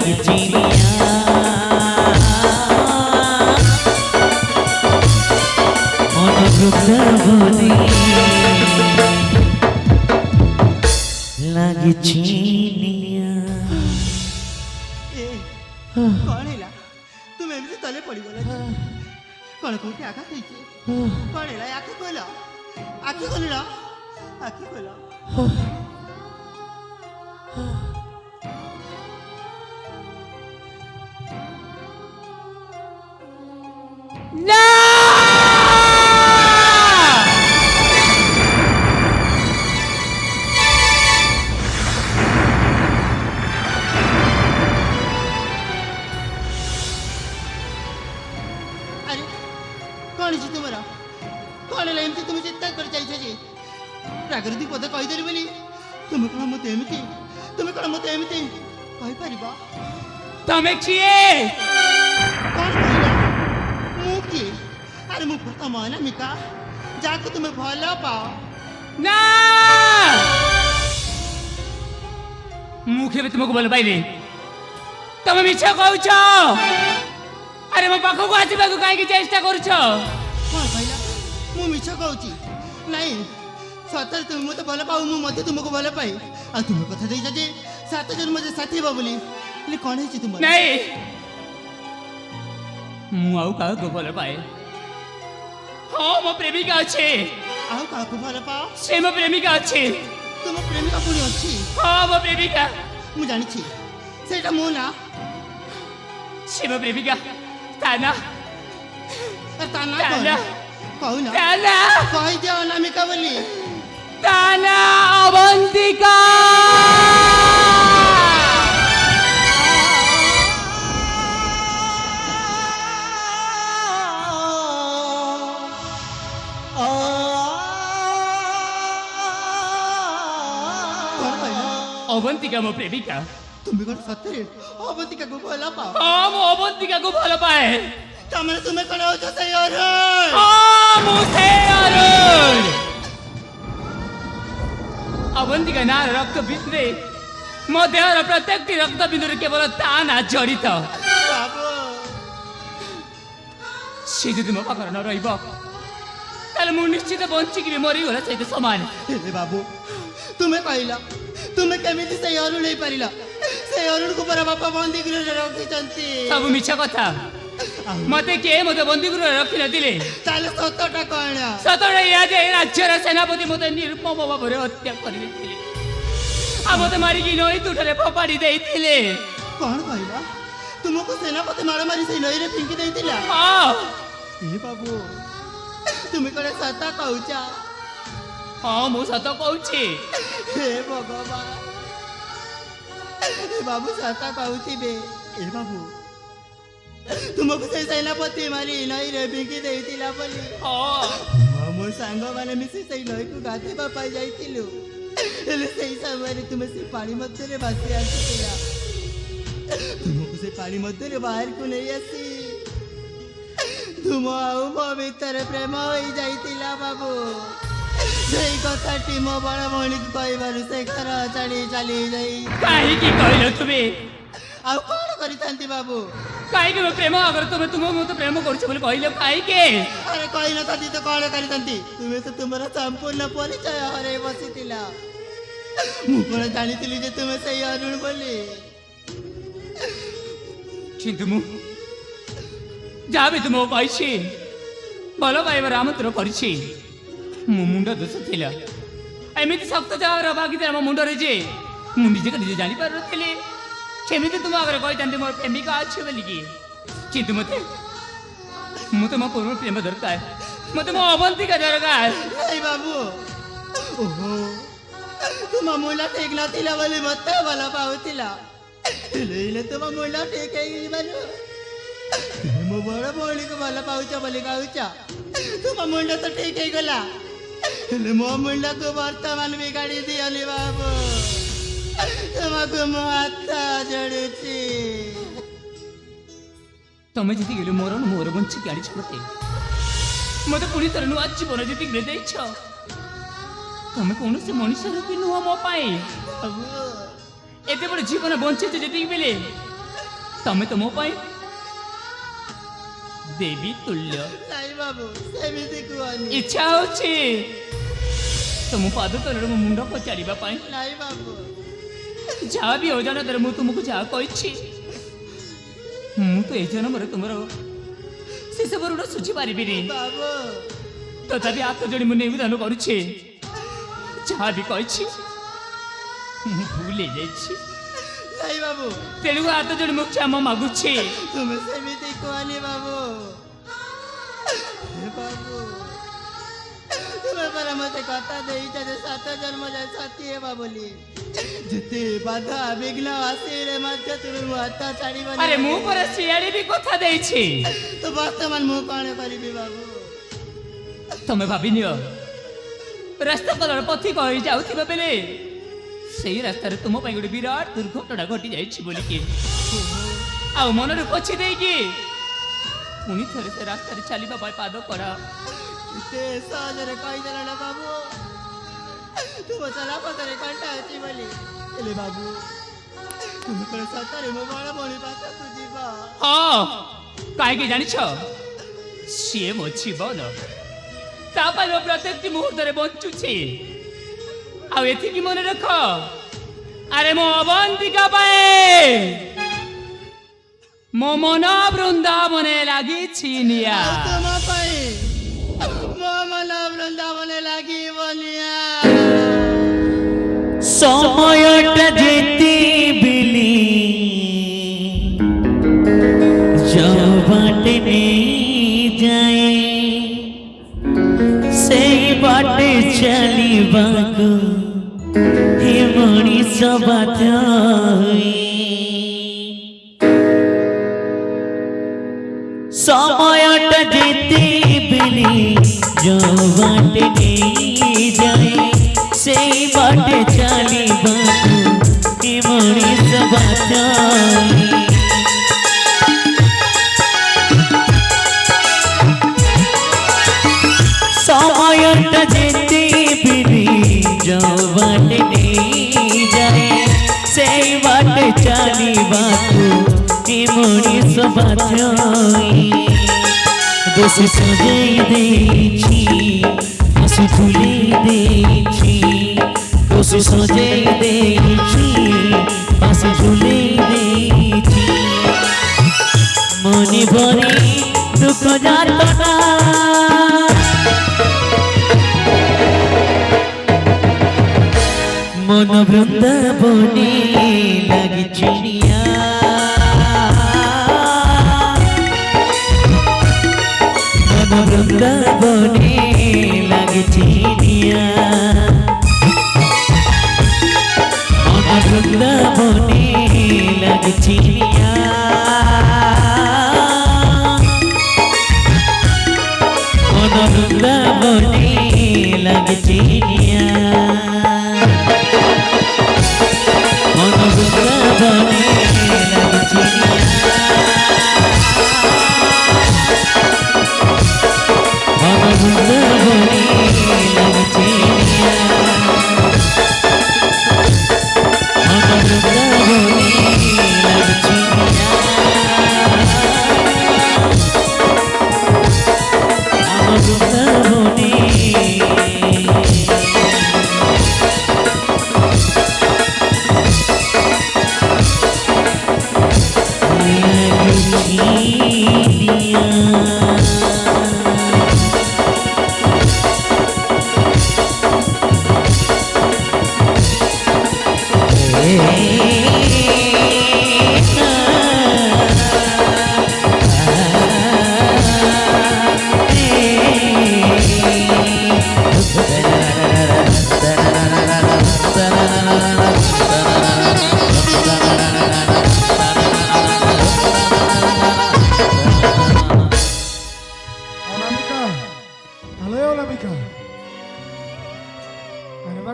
লাগিଛି ମନ ବୃନ୍ଦାବନେ লাগিଛି कौन है तुम एमती तले पड़ी गला कौन कोठी आघात होइछे कौन है आखि खोला आखि खोला आखि खोला না अरे कौन जी तुम्हारा कौन है एमती तुम चिंता कर जाइछे जे प्राकृतिक पद कहि देली बोली तुम कौन मते एमती कहि परिबा ତମେ କିଏ कौन कहला मु की अरे मु प्रथम अनामिका जाको तुम्हें भला पाओ ନା ମୁଁ କେବେ ତୁମକୁ ଭଲ ପାଇଲି ତମେ ମିଛ କହୁଛ ଆରେ ମୋ ପାଖକୁ ଆସିବାକୁ କାହିଁକି ଚେଷ୍ଟା କରୁଛ कौन कहला मु मिछ कहूची नहीं सतर तुम मते भल पाओ मु मते तुमको भल पाई आ तुम कथा देई जे 7 जन मजे साथी बा बोली ले कौन है तुम नहीं ମୁଁ ଆଉ କାହାକୁ ଭଲ ପାଏ ହଁ ମୋ ପ୍ରେମିକା ଅଛି आउ काको भल पाओ ସେ ମୋ ପ୍ରେମିକା ଅଛି तुम प्रेमिका पुणी अच्छी ହଁ ମୋ ପ୍ରେମିକା मु जानी छी सेटा मो ना ସେ ମୋ ପ୍ରେମିକା ତା ନା अरे ताना ताना। कहू ना ତା ନା कहि दियो अनामिका बोली ତା ନା ଅବନ୍ତିକା कौन कहला ଅବନ୍ତିକା ମୋ ପ୍ରେମିକା तुम कौन सତରେ अवंतिका को भल पाओ ହଁ ମୁଁ ଅବନ୍ତିକାକୁ ଭଲ ପାଏ तमने तुम्हें कौन हो तो सही और ହଁ ମୁଁ ସେ ଅରୁଣ ଅବନ୍ତିକା ନାଁର ରକ୍ତ ବିନ୍ଦୁରେ ମୋ ଦେହର ପ୍ରତ୍ୟେକଟି ରକ୍ତ ବିନ୍ଦୁରେ କେବଳ ତା ନା ଜଡ଼ିତ बाबू ସେ ଯଦି ମୋ ପାଖରେ ନ ରହିବ ତାହେଲେ ମୁଁ ନିଶ୍ଚିତ ବଞ୍ଚିକି ବି ମରିଗଲା ସହିତ ସମାନ हे बाबू तुम्हें कहला तुम्हें केमिति सही और नहीं परिला से अरुण को पर बापा बंदी गृह रखी चंती ସବୁ ମିଛ କଥା ମତେ କିଏ ମୋତେ ବନ୍ଦୀଗୃହରେ ରଖିନଥିଲେ ताले सतटा कौन ସତରେ ଏହା ଯେ ଏ ରାଜ୍ୟର ସେନାପତି ମୋତେ ନିର୍ମମ ଭାବରେ ହତ୍ୟା କରିଦେଇଥିଲେ ଆଉ ମୋତେ ମାରିକି ନଈ ତୁଠରେ ଫୋପାଡ଼ି ଦେଇଥିଲେ कौन कहला तुमको सेनापति मार मारी से नई रे पिंकी देइतिला ହଁ हे बाबू तुम्हें कड़े सता कहूचा ହଁ ମୁଁ ସତ କହୁଛି हे भगवान हे बाबू सता कहूची बे हे बाबू तुमको से सेनापति मारी नई रे पिंकी देइतिला बोली ହଁ मो सांग माने मिसी से नई को गाते बापा जाइतिलु हेले सेई समय तुम से पानी मध्य रे भासी आसीतिला तुमको से पानी मध्य रे बाहर को नहीं आसी तुम आउ मो भीतर प्रेम होई जाइतिला बाबू ସେଇ କଥାଟି ମୋ ବଡ଼ ଭଉଣୀକୁ କହିବାରୁ ସେ ଘର ଛାଡ଼ି ଚାଲି ଯାଇ କାହିଁକି କହିଲ ତୁମେ ଆଉ କ'ଣ କରିଥାନ୍ତି ବାବୁ କାହିଁକି ମୋ ପ୍ରେମ ଆଗରେ ତୁମେ ମୋତେ ପ୍ରେମ କରୁଛ ବୋଲି କହିଲ କାହିଁକି ଆରେ କହିନଥାନ୍ତି ତ କ'ଣ କରିଥାନ୍ତି ତୁମେ ତ ତୁମର ସମ୍ପୂର୍ଣ୍ଣ ପରିଚୟ ହରେଇ ବସିଥିଲ ମୁଁ କ'ଣ ଜାଣିଥିଲି ଯେ ତୁମେ ସେଇ ଅରୁଣ ବୋଲି କିନ୍ତୁ ମୁଁ ଯାହା ବି ତୁମକୁ କହିଛି ଭଲ ପାଇବାର ଆମନ୍ତ୍ରଣ କରିଛି ମୋ ମୁଣ୍ଡ ଦୋଷ ଥିଲା ଏମିତି ଶକ୍ତ ଜାଗାରେ ବାଗିଥିଲା ମୋ ମୁଣ୍ଡରେ ଯେ ମୁଁ ନିଜକୁ ନିଜେ ଜାଣିପାରୁନଥିଲି କେମିତି ତୁମ ଆଗରେ କହିଥାନ୍ତି ମୋର ପ୍ରେମିକା ଅଛି ବୋଲିକି କିନ୍ତୁ ମୋତେ ମୋ ପୂର୍ବ ପ୍ରେମ ଦରକାର ମୋତେ ମୋ ଅବନ୍ତିକା ଦରକାର ନାଇଁ ବାବୁ ଓହୋ ତୁମ ମୂଳ ଠିକ ନଥିଲା ବୋଲି ମୋତେ ଭଲ ପାଉଥିଲ ହେଲେ ତୁମ ମୂଳ ଠିକ ହେଇଯିବାରୁ ତୁମେ ମୋ ବଡ଼ ଭଉଣୀକୁ ଭଲ ପାଉଛ ବୋଲି କହୁଛ ତୁମ ମୁଣ୍ଡ ତ ଠିକ ହେଇଗଲା ହେଲେ ମୋ ମୁଣ୍ଡକୁ ବର୍ତ୍ତମାନ ବିଗାଡ଼ି ଦିଅନି ବାବୁ ତୁମକୁ ମୋ ହାତ ଯୋଡୁଛି ତମେ ଯେତିକି ଗଲେ ମୋର ବଞ୍ଚିକି ଆଣିଛ ମୋତେ ପୁଣି ଥରେ ନୂଆ ଜୀବନ ଯେତିକି ଦେଇଛ ତମେ କୌଣସି ମଣିଷର ବି ନୁହଁ ମୋ ପାଇଁ ବାବୁ ଏତେ ବଡ଼ ଜୀବନ ବଞ୍ଚିଛ ଯେତିକି ବେଲେ ତମେ ତ ମୋ ପାଇଁ ଦେବୀ ତୁଲ୍ୟ। ନାଇଁ ବାବୁ ସେମିତି କୁହନି। ଇଚ୍ଛା ହଉଛି ତମ ପାଦ ତଳରେ ମୋ ମୁଣ୍ଡ କଚାଡ଼ିବା ପାଇଁ। ନାଇଁ ବାବୁ ଯାହା ବି ଅଜାଣତରେ ମୁଁ ତୁମକୁ ଯାହା କହିଛି, ମୁଁ ତ ଏ ଜନ୍ମରେ ତୁମର ସେସବୁ ଋଣ ଶୁଝି ପାରିବିନି। ବାବୁ ତଥାପି ହାତ ଯୋଡ଼ି ମୁଁ ନିବେଦନ କରୁଛି, ଯାହା ବି କହିଛି ମୁଁ ଭୁଲ ହେଇଯାଇଛି। ନାଇଁ ବାବୁ ତେଣୁ ହାତ ଯୋଡ଼ି ମୁଁ କ୍ଷମା ମାଗୁଛି। ତୁମେ ସେମିତି କୁହନି ବାବୁ। ବାବୁ ତୁମେ ପରା ମତେ କଥା ଦେଇଛ ଯେ 7 ଜନ୍ମ ଯାଏ ସାଥୀ ହେବା ବୋଲି। ଯେତେ ବାଧା ବିଘ୍ନ ଆସିଲେ ମଧ୍ୟ ତୁମେ ମୋ ହାତ ଛାଡ଼ିବନି। ଆରେ ମୁଁ ପରା ସିଆଡ଼େ ବି କଥା ଦେଇଛି। ତ ବର୍ତ୍ତମାନ ମୁଁ କଣ କରିବି ବାବୁ? ତମେ ଭାବିନିଅ, ରାସ୍ତା କଲର ପଥିକ ହୋଇ ଯାଉଥିବା ବେଳେ ସେଇ ରାସ୍ତାରେ ତୁମ ପାଇଁ ଗୋଟେ ବିରାଟ ଦୁର୍ଘଟଣା ଘଟି ଯାଇଛି ବୋଲିକି, ଆଉ ମନରେ ପଛି ଦେଇକି ପୁଣି ଥରେ ସେ ରାସ୍ତାରେ ଚାଲିବା ପାଇଁ ପାଦ କରା। କେତେ ସହଜରେ କହିଦେଲ ନା ବାବୁ, ତୁମ ଚଲାପଥରେ କଣ୍ଟା ଅଛି ବୋଲି। ହେଲେ ବାବୁ ତୁମେ କଣ ସତରେ ମୋ ବଡ଼ ଭଉଣୀ ପାଖକୁ ଯିବ? ହଁ, କାହିଁକି ଜାଣିଛ? ସିଏ ମୋ ଜୀବନ, ତା ପାଇଁ ମୁଁ ପ୍ରତ୍ୟେକଟି ମୁହୂର୍ତ୍ତରେ ବଞ୍ଚୁଛି। ଆଉ ଏତିକି ମନେ ରଖ, ଆରେ ମୋ ଅବନ୍ତିକା ପାଇଁ ମୋ ମନ ବୃନ୍ଦାବନେ ଲାଗିଛି ନିଆ। ଆଉ ତୁମ ପାଇଁ ମୋ ମନ ବୃନ୍ଦାବନେ ଲାଗିବ ନିଆ। সময়টা যেতে বিলি বাটে নেই যায় সেই বাটে চালিবাকু হে মଣିষ বাধ্য সময়টা যেতে বিলি বাটে নেই যায় সেই বাটে চালিবাকু হে মଣିষ বাধ্য সময়টা যেতে বিলি বাটে নেই যায় সেই বাটে চালিবাকু হে মଣିষ বাধ্য দোষী সজাই দিয়েছি হাসি ভুলে দিয়েছি দোষী সজাই দিয়েছি হাসি ভুলে দিয়েছি মনে ভরে দুঃখ যাতনা মন বৃন্দাবনে লাগিছে নিয়া মন বৃন্দাবনে লাগিছে নিয়া মন বৃন্দাবনে লাগিছে নিয়া মন বৃন্দাবনে লাগিছে নিয়া মন বৃন্দাবনে লাগিছে মন বৃন্দাবনে লাগিছে মন বৃন্দাবনে লাগিছে মন বৃন্দাবনে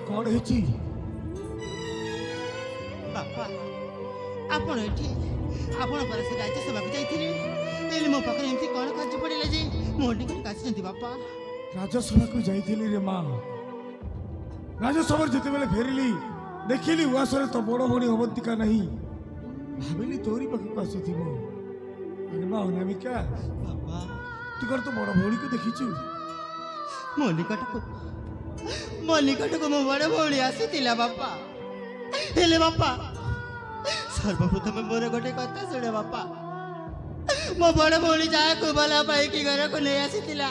କଣ ହେଇଛି? ବାପା ଆପଣ ଏଠି ଆପଣ ପରା ସେ ରାଜ୍ୟ ସଭାକୁ ଯାଇଥିଲେ, ହେଲେ ମୋ ପାଖରେ ଏମିତି କଣ କାର୍ଯ୍ୟ ପଡ଼ିଲା ଯେ ମୋଟି କରି କାଶିଛନ୍ତି ବାପା? ରାଜସଭାକୁ ଯାଇଥିଲି ରେ ମା। ରାଜସଭାରେ ଯେତେବେଳେ ଫେରିଲି ଦେଖିଲି ଉଆସରେ ତ ବଡ଼ ଭଉଣୀ ଅବନ୍ତିକା ନାହିଁ। ଭାବିଲି ତୋରି ପାଖକୁ ଆସୁଥିବ। ଆରେ ମା ଅନାମିକା, ବାପା ତୁ କଣ ତୋ ବଡ଼ ଭଉଣୀକୁ ଦେଖିଛୁ? ମୋ ନିକଟକୁ ମୋ ବଡ଼ ଭଉଣୀ ଆସିଥିଲା ବାପା। ହେଲେ ବାପା ସର୍ବପ୍ରଥମେ ମୋର ଗୋଟେ କଥା ଶୁଣ ବାପା। ମୋ ବଡ଼ ଭଉଣୀ ଯାହାକୁ ଭଲ ପାଇକି ଘରକୁ ନେଇ ଆସିଥିଲା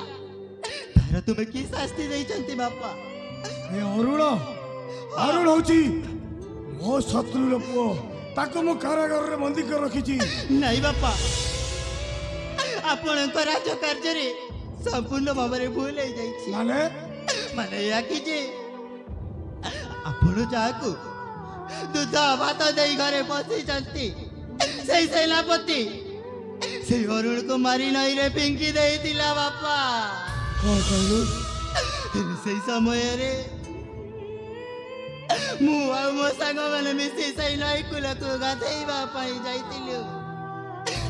ତାର ତୁମେ କି ଶାସ୍ତି ଦେଇଛନ୍ତି ବାପା? ଏ ଅରୁଣ ହଉଛି ମୋ ଶତ୍ରୁର ପୁଅ। ତାକୁ ମୁଁ କାରାଗାରରେ ବନ୍ଦୀ କରି ରଖିଛି। ନାଇଁ ବାପା, ଆପଣଙ୍କ ରାଜକାର୍ଯ୍ୟରେ ସମ୍ପୂର୍ଣ୍ଣ ଭାବରେ ଭୁଲ ହେଇଯାଇଛି। ମାନେ ଏହା କି ଯେ ଆପଣ ଯାହାକୁ ଦୁଧ ଭାତ ଦେଇ ଘରେ ପଶିଛନ୍ତି ସେଇ ସେନାପତି ସେଇ ଅରୁଣକୁ ମାରି ନଈରେ ଫିଙ୍କି ଦେଇଥିଲା ବାପା। କଣ କହିଲୁ? ସେଇ ସମୟରେ ମୁଁ ଆଉ ମୋ ସାଙ୍ଗମାନେ ମିଶି ସେଇ ନଈ କୂଳକୁ ଗାଧେଇବା ପାଇଁ ଯାଇଥିଲୁ।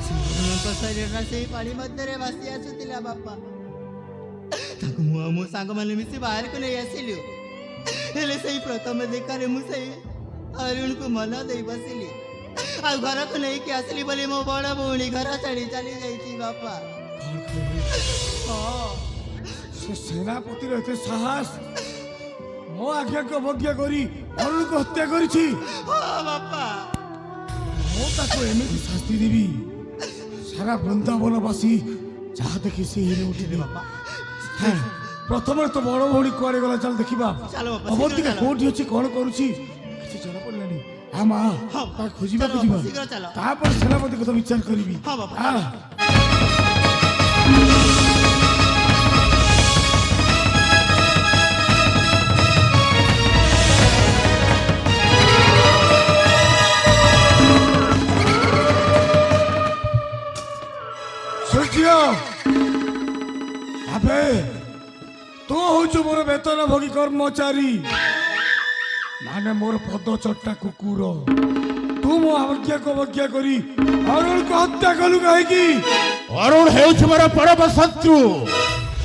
ସେମାନଙ୍କ ଶରୀରଟା ସେଇ ପାଣି ମଧ୍ୟରେ ଭାସି ଆସୁଥିଲା ବାପା। ତାକୁ ମୁଁ ଆଉ ମୋ ସାଙ୍ଗମାନେ ମିଶି ବାହାରକୁ ନେଇ ଆସିଲୁ। ହେଲେ ସେଇ ପ୍ରଥମ ଦେଖାରେ ମୁଁ ସେଇ ଅରୁଣକୁ ମନ ଦେଇ ବସିଲି ଆଉ ଘରକୁ ନେଇକି ଆସିଲି ବୋଲି ମୋ ବଡ଼ ଭଉଣୀ ଘର ଛାଡ଼ି ଚାଲି ଯାଇଛି ବାପା। ହଁ, ସେ ସେନାପତିର ଏତେ ସାହସ ମୋ ଆଜ୍ଞାକୁ ଅବଜ୍ଞା କରି ଅରୁଣକୁ ହତ୍ୟା କରିଛି। ହଁ ବାପା, ମୁଁ ତାକୁ ଏମିତି ଶାସ୍ତି ଦେବି ସାରା ବୃନ୍ଦାବନବାସୀ ଯାହା ଦେଖି ସେ ହେଲେ ଉଠିଲେ ବାପା ପ୍ରଥମେ ତ ବଡ଼ ଭଉଣୀ କୁଆଡ଼େ ଗଲା ଚାଲ ଦେଖିବା। ଚାଲ ବାପା, ଅବନ୍ତିକା ଶୀଘ୍ର ଚାଲ। କୋଉଠି ଅଛି କଣ କରୁଛି କିଛି ଜଣା ପଡ଼ିଲାନି। ମା ହଁ, ତା ଖୋଜିବାକୁ ଚାଲ ଯିବା। ବାପା, ଶୀଘ୍ର ଚାଲ। ତାପରେ ସେନାପତି କଥା ବିଚାର କରିବି। ହଁ ବାପା, ଆ। ସୂର୍ଯ୍ୟ, ଆବେ ତୁ ହଉଛୁ ମୋର ବେତନ ଭୋଗୀ କର୍ମଚାରୀ, ମାନେ ମୋର ପଦ ଚଟ୍ଟା କୁକୁର। ତୁ ମୋ ଆଜ୍ଞାକୁ ଅବଜ୍ଞା କରି ଅରୁଣକୁ ହତ୍ୟା କଲୁ କାହିଁକି? ଅରୁଣ ହେଉଛି ମୋର ପରମ ଶତ୍ରୁ।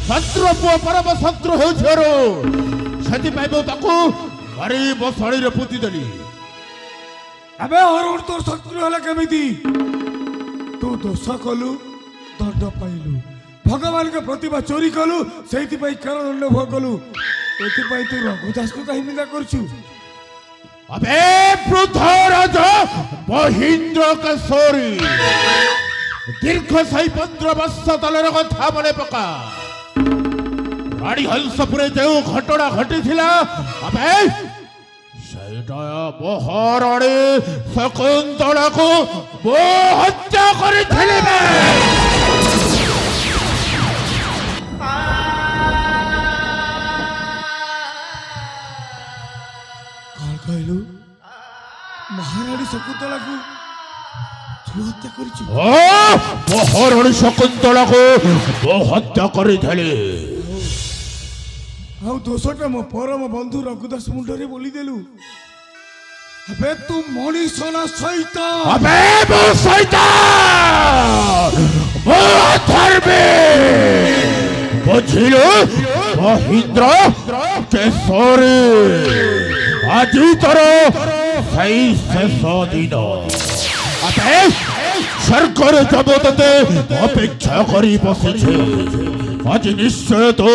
ଶତ୍ରୁ ପୁଅ ପରମ ଶତ୍ରୁ ହେଉଛି ଅରୁଣ। ସେଥିପାଇଁ ମୁଁ ତାକୁ ଗରିବ ଶୈଳୀରେ ପୋତି ଦେଲି। ଆବେ ଅରୁଣ ତୋର ଶତ୍ରୁ ହେଲା କେମିତି? ତୁ ଦୋଷ କଲୁ, ଦଣ୍ଡ ପାଇଲୁ। ଭଗବାନଙ୍କ ପ୍ରତିଭା ଚୋରି କଲୁ, ସେଇଥିପାଇଁ କାରାଦଣ୍ଡ ଭୋଗ କଲୁ। ଏଥିପାଇଁ ତୁ ରଘୁଦାସକୁ କାହିଁ ନିନ୍ଦା କରୁଛୁ? अबे वृद्ध राजा महेंद्र केशरी दीर्घ 15 वर्ष तलर कथा मने पका राणी हंसपुरे जो घटना घटी अबे ସେଇଟା ମହାରାଣୀ ଶକୁନ୍ତଳାକୁ ମୁଁ ହତ୍ୟା କରିଥିଲି। କଣ କହିଲୁ? ମହାରାଣୀ ଶକୁନ୍ତଳାକୁ ତୁ ହତ୍ୟା କରିଛୁ? ମହାରାଣୀ ଶକୁନ୍ତଳାକୁ ମୁଁ ହତ୍ୟା କରିଥିଲି। ଆଉ ଦୋଷଟା ମୋ ପରମ ବନ୍ଧୁ ରଘୁଦାସ ମୁଣ୍ଡରେ ବୋଲିଦେଲୁ। ଏବେ ତୁ ମଣିଷ ନା ଶୈତାନ? अबे वो शैतान वो अधर्मी बुझिलु महेंद्र केशरी আজি তোর সেই শেষ দিন। अबे স্বর্গর জগতে অপেক্ষা করি বসেছে। আজ নিশ্চয় তো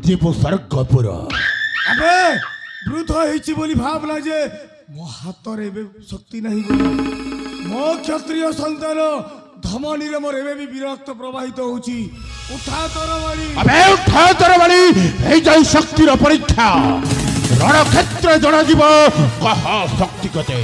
জীব স্বর্গপুর। আবে বৃদ্ধ ହେଇଛି ବୋଲି ଭାବନା ଯେ ମୋ ହାତରେ ଏବେ ଶକ୍ତି ନାହିଁ ବୋଲି। ମୋ କ୍ଷତ୍ରିୟ ସନ୍ତାନ ଧମନୀରେ ମୋର ଏବେ ବି ବିରକ୍ତ ପ୍ରବାହିତ ହଉଛି। ଉଠା ତୋର ବାଡ଼ି। अबे उठा तोर बाड़ी এই যাই শক্তির পরীক্ষা রণক্ষেত্রে জনাଯିବ কাহা শক্তি কতে।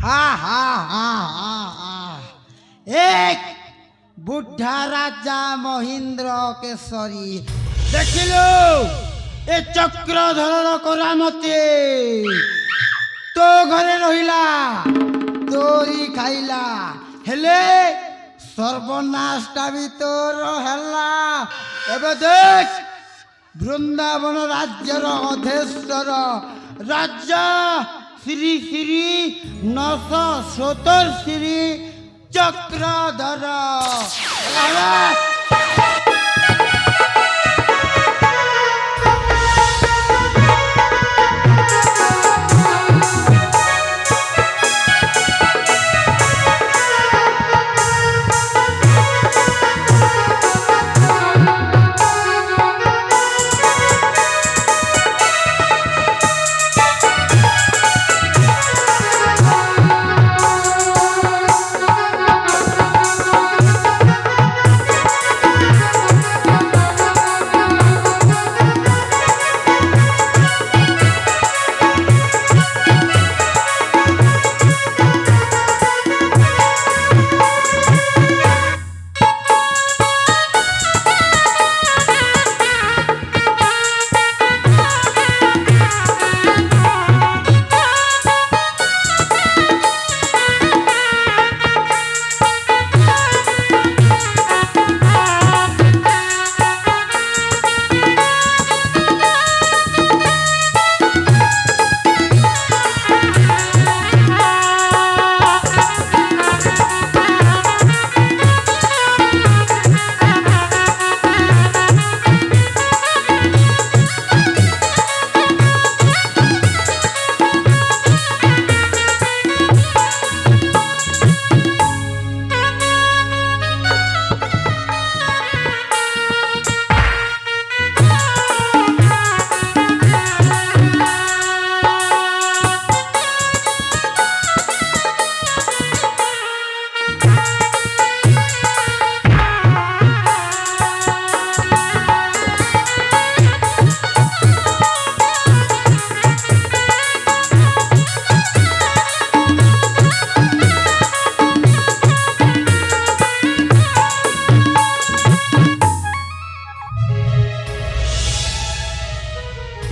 হা হা হা হা হা এক বুদ্ধা রাজা মহিন্দ্র কেশরী দেখিলু এ চক্রধরর কৰামতে তো ঘরে রহিলা তোরি খাইলা হেলে সর্বনাশটা বি তোর হেলা এবে দেখ বৃন্দাবন রাজ্যর অধেশ্বর রাজা শ্রী শ্রী 970 শ্রী চক্রধর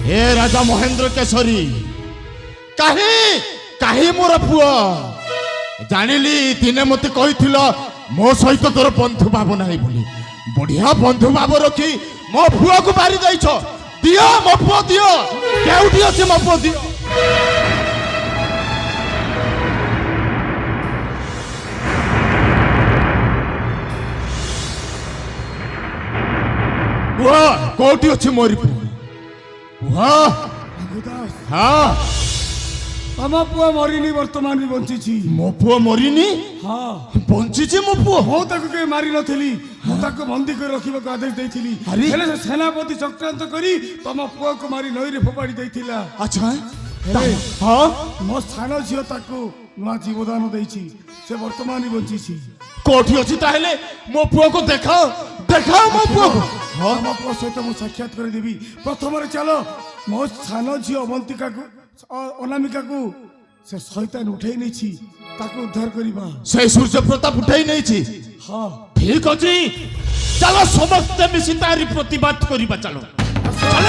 हे राजा महेंद्र केशरी काहे काहे मोर पुआ जानिली दिने मते कहिथिल मो सहित तोर बंधु भाव नाही बोली बढ़िया बंधु भाव रखी मो पुआ को मारी दैछ दियो मो पुआ दियो केउठी अछि मो पुआ दियो पुआ कोठी अछि मोरी पुआ पुआ हाँ ଆମ ପୁଅ ମରିନି ବର୍ତ୍ତମାନ ବି ବଞ୍ଚିଛି ମୋ ପୁଅ ମରିନି ହଁ ବଞ୍ଚିଛି ମୋ ପୁଅ ମୁଁ ତାକୁ କେବେ ମାରି ନଥିଲି ମୁଁ ତାକୁ ବନ୍ଦୀ କରି ରଖିବାକୁ ଆଦେଶ ଦେଇଥିଲି ଆରେ? ହେଲେ ସେ ସେନାପତି ଚକ୍ରାନ୍ତ କରି ତମ ପୁଅକୁ ମାରି ନଈରେ ଫୋପାଡ଼ି ଦେଇଥିଲା ଆଚ୍ଛା ହେଲେ ହଁ ମୋ ସାନ ଝିଅ ତାକୁ ନୂଆ ଜୀବଦାନ ଦେଇଛି ସେ ବର୍ତ୍ତମାନ ବି ବଞ୍ଚିଛି କୋଉଠି ଅଛି ତାହେଲେ ମୋ ପୁଅକୁ ଦେଖାଅ ଦେଖାଅ ମୋ ପୁଅକୁ ହଁ ଆମ ପୁଅ ସହିତ ମୁଁ ସାକ୍ଷାତ କରିଦେବି ପ୍ରଥମରେ ଚାଲ ମୋ ସାନ ଝିଅ ଅବନ୍ତିକାକୁ ଅନାମିକାକୁ ସେ ଶୈତାନ ଉଠେଇ ନେଇଛି ତାକୁ ଉଦ୍ଧାର କରିବା ସେଇ ସୂର୍ଯ୍ୟ ପ୍ରତାପ ଉଠେଇ ନେଇଛି ହଁ ଠିକ ଅଛି ଚାଲ ସମସ୍ତେ ମିଶି ତାରି ପ୍ରତିବାଦ କରିବା ଚାଲ ଚାଲ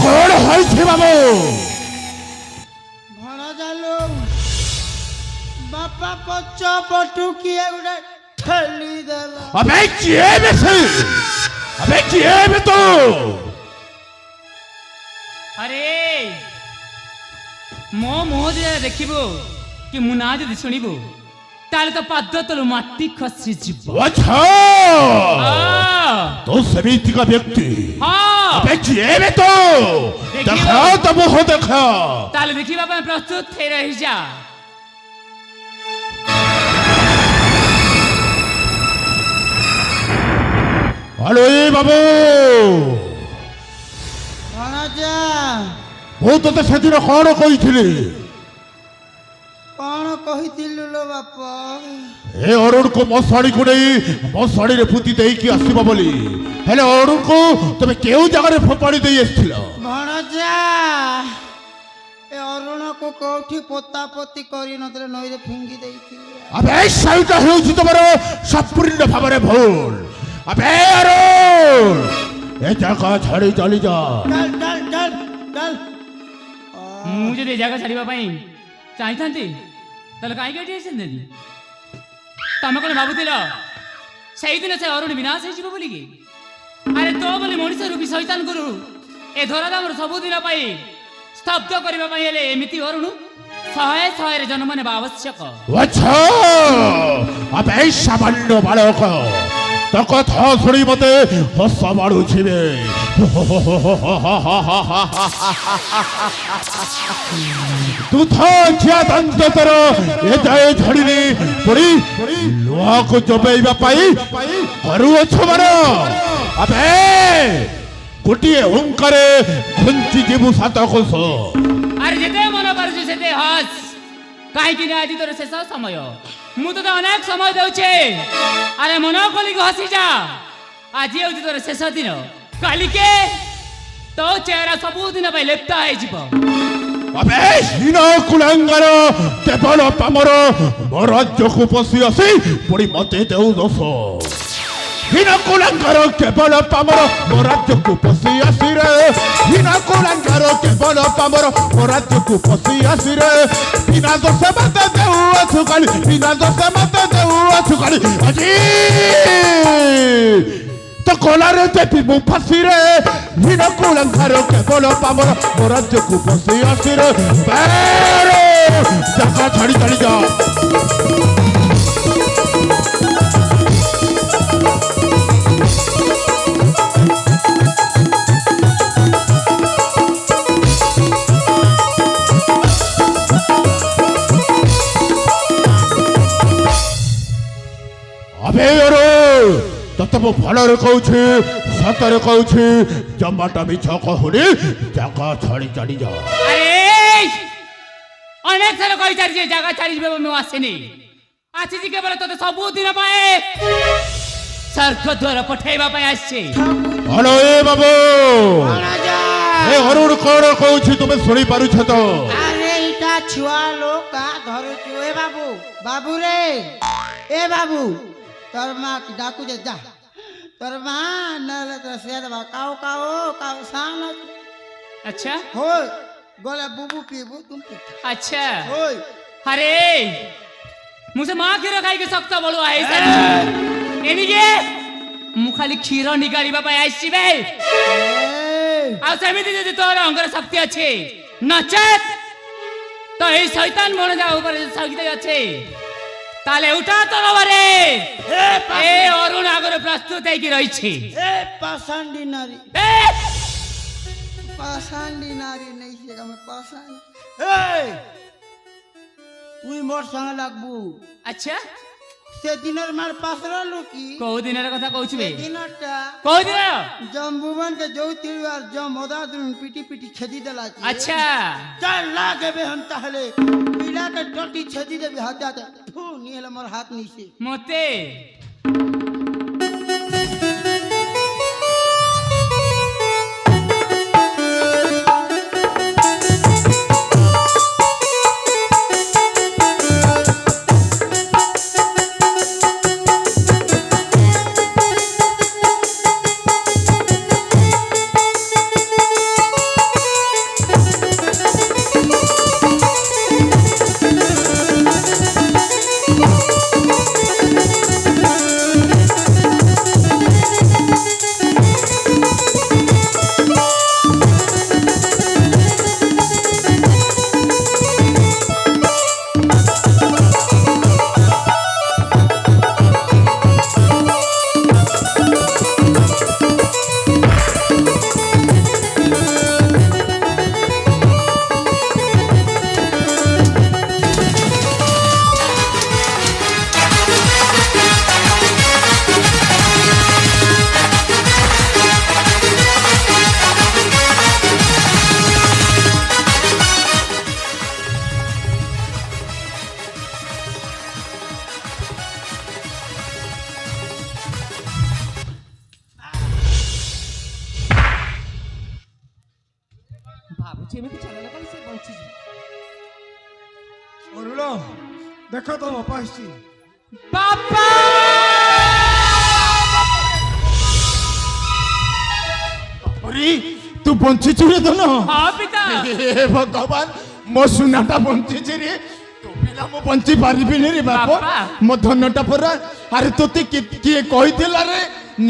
কোন হয়েছে বাবু? ভরা জালো বাপা পচ পটুকিয়ে গোটে ঠেলি দেলা। আবে কিଏ বেশি? আবে কিଏ বে তো? আরে ମୋ ମୁହଁ ଯଦି ଦେଖିବ କି ମୁଁ ନାଁ ଯଦି ଶୁଣିବ ତାହେଲେ ତ ପାଦ ତଳୁ ମାଟି ଖସିଯିବ। আচ্ছা ହଁ তো সেমিতিকা ব্যক্তি। ହଁ আবে কিଏ বে তো? দেখা তো মুহ দেখা। ତାହେଲେ ଦେଖିବା ପାଇଁ ପ୍ରସ୍ତୁତ ହେଇ ରହିଯା। আলো এ বাবু, ভরা যা ମୁଁ ତତେ ସେଦିନ କଣ କହିଥିଲି? କଣ କହିଥିଲୁ ଲୋ ବାପ? ଏ ଅରୁଣକୁ ମୋ ଶାଢ଼ୀକୁ ନେଇ ମୋ ଶାଢ଼ୀରେ ପୋତି ଦେଇକି ଆସିବ ବୋଲି। ହେଲେ ଅରୁଣକୁ ତମେ କେଉଁ ଜାଗାରେ ଫୋପାଡ଼ି ଦେଇ ଆସିଥିଲ? ଭରା ଯା ଏ ଅରୁଣକୁ କୋଉଠି ପୋତାପୋତି କରିନଥିଲେ, ନଈରେ ଫିଙ୍ଗି ଦେଇଥିଲି। ଆବେ ସେଇଟା ହେଉଛି ତମର ସମ୍ପୂର୍ଣ୍ଣ ଭାବରେ ଭୁଲ। ଆବେ ଅରୁଣ ଏ ଜାଗା ଛାଡ଼ି ଚାଲିଯା। ଚାଲ ଚାଲ ଚାଲ ଚାଲ। ମୁଁ ଯଦି ଏ ଜାଗା ଛାଡ଼ିବା ପାଇଁ ଚାହିଁଥାନ୍ତି ତାହେଲେ କାହିଁକି ଏଠି ଆସିଥାନ୍ତି? ତମେ କଣ ଭାବୁଥିଲ ସେଇଦିନ ସେ ଅରୁଣ ବିନାଶ ହେଇଯିବ ବୋଲିକି? ଆରେ ତୋ ବୋଲି ମଣିଷ ରୂପୀ ଶୈତାନ ଗୁରୁ ଏ ଧରାଧାମର ସବୁଦିନ ପାଇଁ ସ୍ତବ୍ଧ କରିବା ପାଇଁ ହେଲେ ଏମିତି ଅରୁଣ ଶହେ ଶହେରେ ଜନ୍ମ ନେବା ଆବଶ୍ୟକ। ଆଚ୍ଛା ଆବେ ସାମାନ୍ୟ ବାଳକ ତୋ କଥା ଶୁଣି ମତେ ହସ ମାଡୁଛି ବେ। ତୁ ତ ଝିଅ ଦନ୍ତ ତୋର ଏ ଯାଏ ଝଡ଼ିନି ପଡ଼ି ଲୁହାକୁ ଚୋବେଇବା ପାଇଁ କରୁଅଛ ମାନ। ଆବେ ଗୋଟିଏ ଓଙ୍କାରେ ଘୁଞ୍ଚି ଯିବୁ ସାତ କୋଶ। ଆରେ ଯେତେ ମନ ପାରୁଛୁ ସେତେ ହସ, କାହିଁକି ନା ଆଜି ତୋର ଶେଷ ସମୟ। ମୁଁ ତତେ ଅନେକ ସମୟ ଦେଉଛି, ଆରେ ମନ ଖୋଲିକି ହସିଯା। ଆଜି ହେଉଛି ତୋର ଶେଷ ଦିନ, କାଲିକେ ତୋ ଚେହେରା ସବୁଦିନ ପାଇଁ ଲେପ୍ତା ହେଇଯିବ। ଆବେ ହୀନ କୁଳାଙ୍ଗାର କେବଳ ପାମର ମୋ ରାଜ୍ୟକୁ ପଶି ଆସି ପୁଣି ମତେ ଦେଉ ଦୋଷ। ହୀନ କୁଳାଙ୍ଗାର କେବଳ ପାମର ମୋ ରାଜ୍ୟକୁ ପଶି ଆସିରେ। ହୀନ କୁଳାଙ୍ଗାର କେବଳ ପାମର ମୋ ରାଜ୍ୟକୁ ପଶି ଆସିରେ। ବିନା ଦୋଷ ମତେ ଦେଉଅଛୁ କାଲି, ବିନା ଦୋଷ ମତେ ଦେଉଅଛୁ କାଲି। ଆଜି ତ କଲାରେ ଦେବି ମୁଁ ଫାଶିରେ। ହୀନ କୁଳାଙ୍ଗାର କେବଳ ପାମର ମୋ ରାଜ୍ୟକୁ ପଶି ଆସିରେ। ଜାଗା ଛାଡ଼ି ଛାଡ଼ି ଯା। আবে ওরে তত ମୁଁ ଭଲରେ କହୁଛି, ସତରେ କହୁଛି, ଜମାଟା ମିଛ କହୁନି। ଜାଗା ଛାଡ଼ି ଚାଲି ଯା। ଆରେ ଅନେକ ଥର କହିଚାରିଛି ଜାଗା ଛାଡ଼ିଯିବେ ମୁଁ ଆସିନି। ଆସିଛି କେବଳ ତତେ ସବୁଦିନ ପାଇଁ ସ୍ୱର୍ଗ ଦ୍ୱାର ପଠେଇବା ପାଇଁ ଆସିଛି। ହ୍ୟାଲୋ ଏ ବାବୁ, ଭରା ଯା ଏ ଅରୁଣ କଣ କହୁଛି ତୁମେ ଶୁଣିପାରୁଛ ତ? ଆରେ ଏଇଟା ଛୁଆ ଲୋକ ଧରୁଛୁ। ଏ ବାବୁ ବାବୁ ରେ ଏ ବାବୁ তোর মা ডাকুছে যা, তোর মা নাহলে তোর সে দেবা কাউ কাউ কাউ সান अच्छा হই গলে বুবু পিবু তুমি अच्छा হই। अरे मुझे माँ କ୍ଷୀର ଖାଇକି ଶକ୍ତ ବଳୁଆ ହେଇସାରିଛି। ଏଣିକି ମୁଁ ଖାଲି କ୍ଷୀର ନିଗାଡ଼ିବା ପାଇଁ ଆସିଛି ବେ। ଆଉ ସେମିତି ଯଦି ତୋର ଅଙ୍ଗର ଶକ୍ତି ଅଛି, ନଚେତ୍ ତ ଏଇ ଶୈତାନ ଭଣଜା ଉପରେ ଶକ୍ତି ଅଛି, ତାହେଲେ ଉଠା ତରବାରେ ଏ ଅରୁଣ ଆଗରେ ପ୍ରସ୍ତୁତ ହେଇକି ରହିଛି। এ পাষান্ডি নারী ଏ পাষান্ডি নারী নেই সে আমি পাষান্ডি। এই তুই মোর সঙ্গে লাগবু। अच्छा সেদিনের মার পাশরালু কি କୋଉ ଦିନର କଥା କହୁଛୁ ବେ? দিনটা କୋଉ ଦିନ? জম্বুবান কে যৌতির আর জম ওদাদুন পিটি পিটি ছেদি দেলা কি। अच्छा চল লাগবে হন তাহলে পিলাকে টটি ছেদি দেবি হাতে হাতে। থু নিয়ে হলে মোর হাত নিছে। ମୋତେ ଭାବୁଛି ଏମିତି ଚାଲିଲା କଲେ ସେ ବଞ୍ଚିଯିବ। ଅରୁଣ ଦେଖ ତୋ ବାପା ଆସିଛି। ବାପା अरे तू बंचिचु रे धन ହଁ ପିତା हे भगवान मो सुनाटा बंचिचे रे तो पिला मो बंची पारिबिनी रे बाप बापा। मो धनटा परा अरे तोते किए कहिथिला रे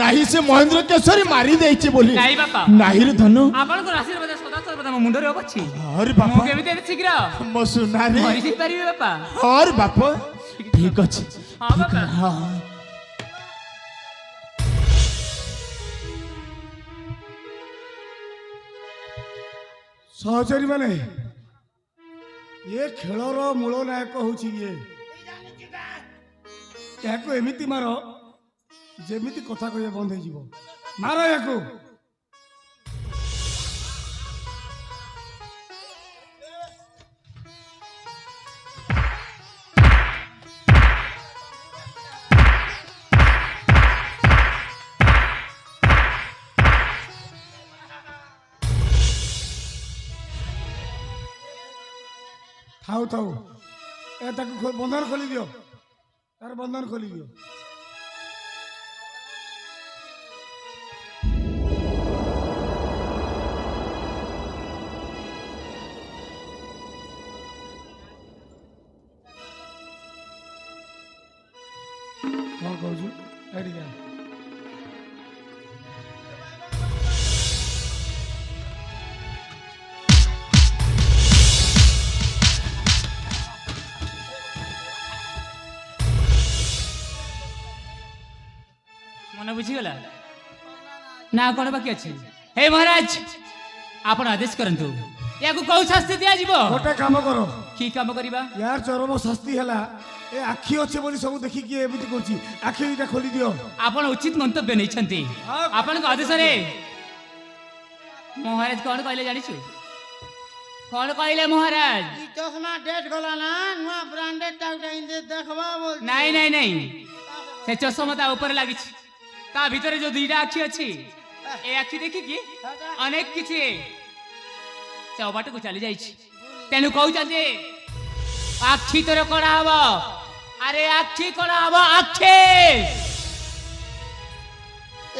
नाही से महेंद्र केसरी मारी देइचे बोली ନାଇଁ ବାପା नाही ରେ ଧନ ଆପଣଙ୍କର ଆଶୀର୍ବାଦ ସଦା ସର୍ବଦା ମୋ ମୁଣ୍ଡରେ ଅଛି। अरे ମୁଁ बापा କେମିତି ଏତେ ଶୀଘ୍ର मो सुना रे ମରି ପାରିବି ବାପା? और बाप ठीक अछि ହଁ ବାପା हां ସହଚରୀ ମାନେ ଏ ଖେଳର ମୂଳ ନାୟକ ହଉଛି ଇଏ। ଏହାକୁ ଏମିତି ମାର ଯେମିତି କଥା କହିବା ବନ୍ଦ ହେଇଯିବ। ମାର ଏହାକୁ। ଥାଉ ଥାଉ ଏ ତାକୁ ବନ୍ଧନ ଖୋଲି ଦିଅ, ତାର ବନ୍ଧନ ଖୋଲି ଦିଅ। କଣ କହୁଛୁ ଏଠିକି ଆ। ମନେ ବୁଝିଗଲା ନା କଣ ବାକି ଅଛି? ହେ ମହାରାଜ ଆପଣ ଆଦେଶ କରନ୍ତୁ ୟାକୁ କୋଉ ଶାସ୍ତି ଦିଆଯିବ? ଗୋଟେ କାମ କର, କି କାମ କରିବା? ୟାର ଚରମ ଶାସ୍ତି ହେଲା ଏ ଆଖି ଅଛି ବୋଲି ସବୁ ଦେଖିକି ଏମିତି କରୁଛି। ଆଖି ଦୁଇଟା ଖୋଲି ଦିଅ। ଆପଣ ଉଚିତ ମନ୍ତବ୍ୟ ନେଇଛନ୍ତି। ଆପଣଙ୍କ ଆଦେଶରେ ମହାରାଜ କଣ କହିଲେ ଜାଣିଛୁ? କଣ କହିଲେ ମହାରାଜ? ଇ ଚଷମା ଡେଟ୍ ଗଲା ନା ନୂଆ ବ୍ରାଣ୍ଡେଡ ଟା ଗୋଟେ ଇନ୍ଦେ ଦେଖବା ବୋଲ। ନାଇଁ ନାଇଁ ନାଇଁ ସେ ଚଷମା ତା ଉପରେ ଲାଗିଛି। ତା ଭିତରେ ଯୋଉ ଦୁଇଟା ଆଖି ଅଛି ଏ ଆଖି ଦେଖିକି ଅନେକ କିଛି ସେ ଅବାଟକୁ ଚାଲି ଯାଇଛି। ତେଣୁ କହୁଛନ୍ତି ଆଖି ତୋର କଣ ହବ? ଆରେ ଆଖି କଣ ହବ? ଆଖି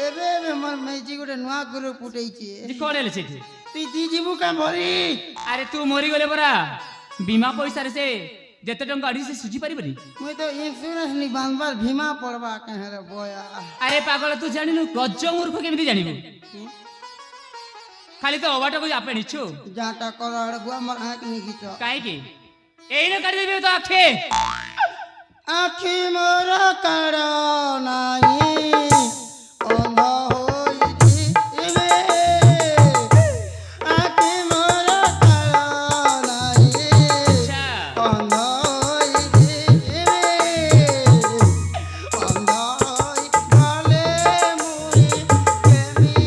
ଏବେ ଏବେ ମୋର ମେଜି ଗୋଟେ ନୂଆ ଗୁରୁ ଫୁଟେଇଛି। କଣ ହେଲେ ସେଠି? ତୁଇ ଦି ଯିବୁ କାଁ ଭରି? ଆରେ ତୁ ମରିଗଲେ ପରା ବୀମା ପଇସାରେ ସେ ଯେତେ ଟଙ୍କା ଆଣି ସେ ସୁଝି ପାରିବନି। ମୁଇଁ ତ ଇନ୍ସୁରାନ୍ସ ନି ବାନ୍ଧବାର ଭୀମା ପଡବା କାହିଁରେ ବୟା। ଆରେ ପାଗଳ ତୁ ଜାଣିନୁ ଗଜ ମୂର୍ଖ କେମିତି ଜାଣିବୁ? ଖାଲି ତ ଅବାଟକୁ ଆପଣେଇଛୁ। ଯାଟା କର ଆଡେ ଗୁଆ ମୋର ଆଁକ ନିକିଛ। କାହିଁକି? ଏଇନେ କାଢିଦେବି ତ ଆଖି। ଆଖି ମୋର କାଡ଼ ନାହିଁ ଅନ୍ଧ ହୋଇଛି ଏବେ। ଆଖି ମୋର କାଡ଼ ନାହିଁ ଆଚ୍ଛା ଅନ୍ଧ ହୋଇଛି ଏବେ। ଅନ୍ଧ ହୋଇଗଲେ ମୁଇଁ କେମିତି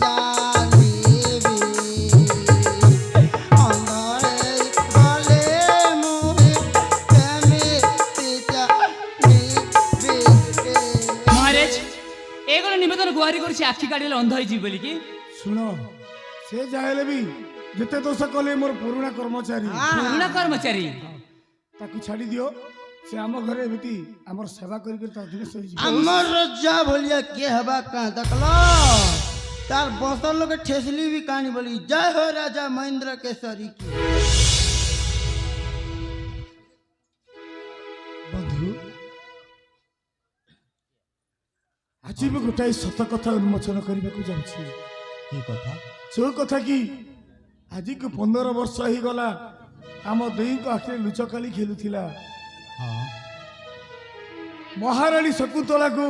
ଚାଲିବି? ଅନ୍ଧ ହୋଇଗଲେ ମୁଇଁ କେମିତି ଚାଲିବି? ମହାରାଜ ଏ କଣ ନିବେଦନ ଗୁହାରି କରୁଛି ଆଖି କାଢିଲେ ଅନ୍ଧ ହେଇଯିବି ବୋଲିକି? ଶୁଣ, ସେ ଯାହା ହେଲେ ବି ଯେତେ ଦୋଷ କଲେ ମୋର ପୁରୁଣା କର୍ମଚାରୀ, ପୁରୁଣା କର୍ମଚାରୀ ତାକୁ ଛାଡି ଦିଅ। ସେ ଆମ ଘରେ ଏମିତି ଆମର ସେବା କରିକି ତା ଦିନ ସହିଯିବ। আমার রজ্জা ভলিয়া কে হবা কাঁ দেখল তার বসর লোকে ঠেসলি বি কানি বলি জয় হো রাজা মহেন্দ্র কেশরী কি। ବନ୍ଧୁ, ଆଜି ମୁଁ ଗୋଟାଏ ସତ କଥା ଉନ୍ମୋଚନ କରିବାକୁ ଯାଉଛି। की कथा ଯୋଉ କଥା କି ଆଜିକୁ 15 ବର୍ଷ ହେଇଗଲା ଆମ ଦୁଇଙ୍କ ଆଖିରେ ଲୁଚକାଳି ଖେଳୁଥିଲା। हां ମହାରାଣୀ ଶକୁନ୍ତଳାକୁ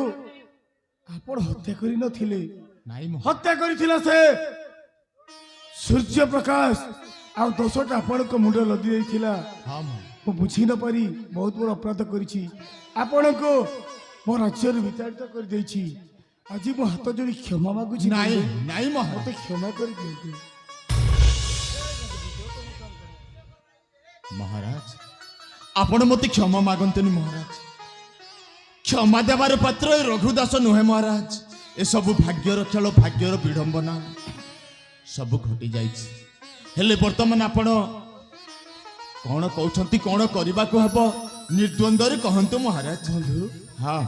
ଆପଣ ହତ୍ୟା କରିନଥିଲେ, नाही मो ହତ୍ୟା କରିଥିଲା ସେ ସୂର୍ଯ୍ୟ ପ୍ରକାଶ। ଆଉ ଦୋଷଟା ଆପଣଙ୍କ ମୁଣ୍ଡ ଲଦି ଦେଇଥିଲା। हां मो ମୁଁ ବୁଝି ନ ପାରି ବହୁତ ବଡ଼ ଅପରାଧ କରିଛି। ଆପଣଙ୍କୁ ମୋ ରାଜ୍ୟରୁ ବିତାଡ଼ିତ କରିଦେଇଛି। ଆଜି ମୁଁ ହାତ ଯୋଡ଼ି କ୍ଷମା ମାଗୁଛି। नाही नाही मो ମତେ କ୍ଷମା କରିଦିଅନ୍ତୁ। महाराज आपण मते क्षमा मागंतनी महाराज। क्षमा देवार पात्र ए रघुदास नुहे महाराज। ए सब भाग्यर खेल, भाग्यर विडंबना सब घटी जाइछि। ହେଲେ ବର୍ତ୍ତମାନ ଆପଣ କଣ କହୁଛନ୍ତି, କଣ କରିବାକୁ ହେବ ନିର୍ଦ୍ୱନ୍ଦରେ କହନ୍ତୁ ମହାରାଜ। ବନ୍ଧୁ ହଁ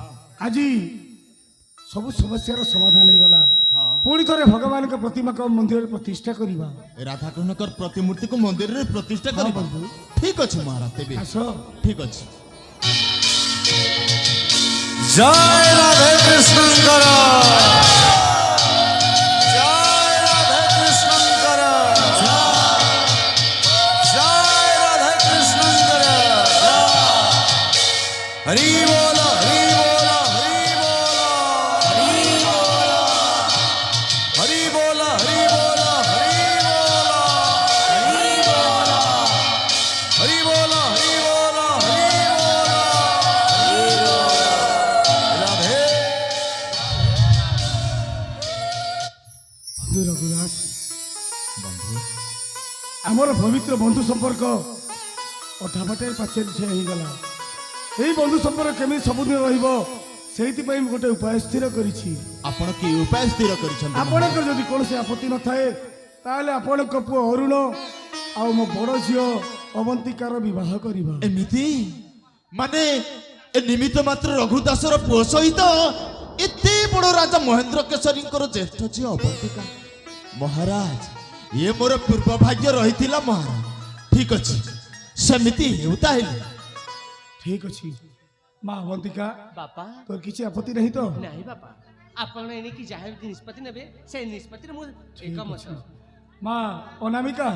ଆଜି ସବୁ ସମସ୍ୟାର ସମାଧାନ ହେଇଗଲା। ପୁଣି ଥରେ ଭଗବାନଙ୍କ ପ୍ରତିମାକୁ ମନ୍ଦିରରେ ପ୍ରତିଷ୍ଠା କରିବା। ରାଧାକୃଷ୍ଣଙ୍କର ପ୍ରତିମୂର୍ତ୍ତିକୁ ମନ୍ଦିରରେ ପ୍ରତିଷ୍ଠା ହଁ କରିବା। ବନ୍ଧୁ। ଠିକ ଅଛି ମହାରାଜ, ତେବେ ଆସ। ଠିକ ଅଛି। জয় রাধে কৃষ্ণঙ্কর, জয় রাধে কৃষ্ণঙ্কর, জয় রাধে কৃষ্ণঙ্কর। হরি বল, হরি বল, হরি বল, হরি বল, হরি বল, হরি বল, হরি বল, হরি বল, হরি বল, হরি বল, হরি বল, রাধে। ବନ୍ଧୁ ରଘୁଦାସ, ଆମର ପବିତ୍ର ବନ୍ଧୁ ସମ୍ପର୍କ ଅଧାବାଟେ ପାଚେରୀ ଛିଡ଼ା ହେଇଗଲା। ଏଇ ବନ୍ଧୁ ସମ୍ପର୍କ କେମିତି ସବୁଦିନ ରହିବ, ସେଇଥିପାଇଁ ମୁଁ ଗୋଟେ ଉପାୟ ସ୍ଥିର କରିଛି। ଆପଣ କି ଉପାୟ ସ୍ଥିର କରିଛନ୍ତି? ଆପଣଙ୍କର ଯଦି କୌଣସି ଆପତ୍ତି ନଥାଏ ତାହେଲେ ଆପଣଙ୍କ ପୁଅ ଅରୁଣ ଆଉ ମୋ ବଡ଼ ଝିଅ ଅବନ୍ତିକାର ବିବାହ କରିବା। ଏମିତି ମାନେ ଏ ନିମିତ୍ତ ମାତ୍ର ରଘୁଦାସର ପୁଅ ସହିତ ଏତେ ବଡ଼ ରାଜା ମହେନ୍ଦ୍ର କେଶରୀଙ୍କର ଜ୍ୟେଷ୍ଠ ଝିଅ ଅବନ୍ତିକା। ମହାରାଜ, ଇଏ ମୋର ପୂର୍ବ ଭାଗ୍ୟ ରହିଥିଲା ମହାରାଜ। ଠିକ ଅଛି, ସେମିତି ହେଉ ତାହେଲେ। ଠିକ ଅଛି ମା ଅବନ୍ତିକା, ବାପା ତୋର କିଛି ଆପତ୍ତି ନାହିଁ ତ? ନାହିଁ ବାପା, ଆପଣ ଏଣିକି ଯାହା ବି ନିଷ୍ପତ୍ତି ନେବେ ସେ ନିଷ୍ପତ୍ତିରେ ମୁଁ ଏକମତ। ମା ଅନାମିକା,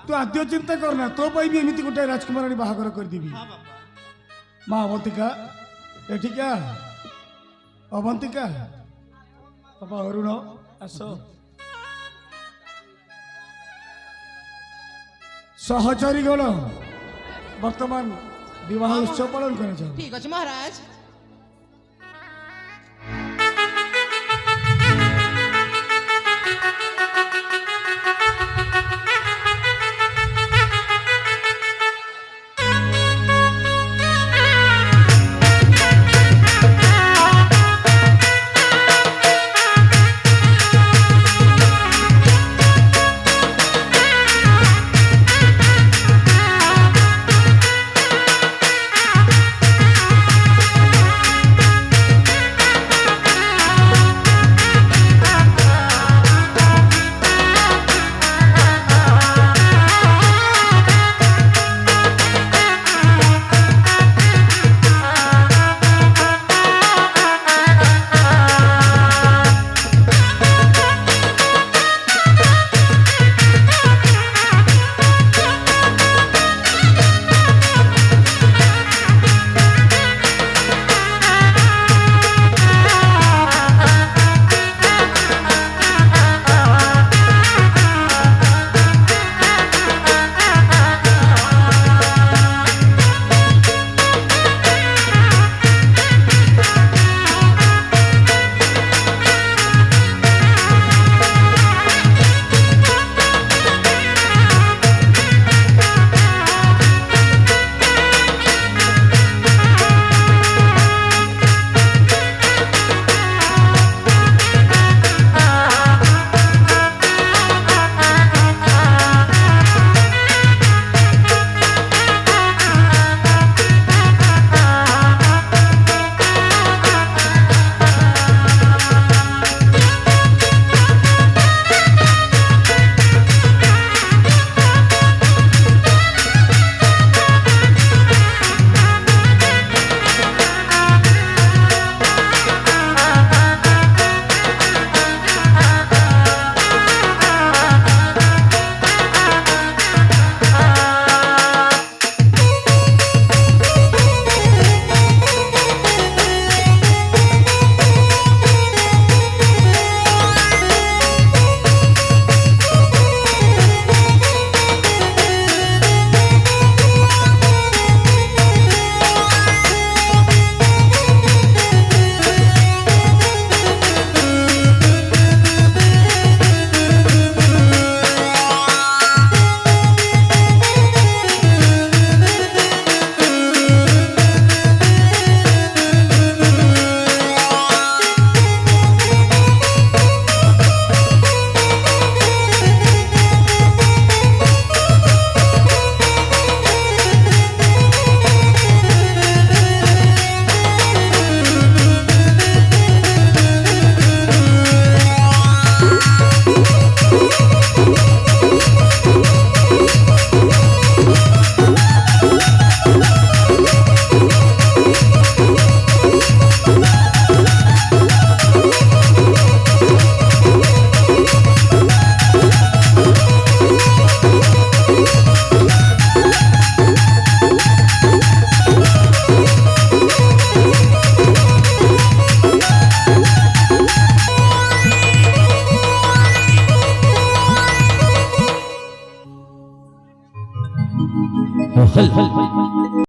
ତୁ ଆଦ୍ୟ ଚିନ୍ତା କରନା, ତୋ ପାଇଁ ବି ଏମିତି ଗୋଟେ ରାଜକୁମାରାଣୀ ବାହାଘର କରିଦେବି। ମା ଅବନ୍ତିକା ଏଠିକା, ଅବନ୍ତିକା, ବାପା ଅରୁଣ ଆସ। ସହଚରୀ ଗଣ ବର୍ତ୍ତମାନ ବିବାହ ଉତ୍ସବ ପାଳନ କରାଯାଉ। ଠିକ ଅଛି ମହାରାଜ।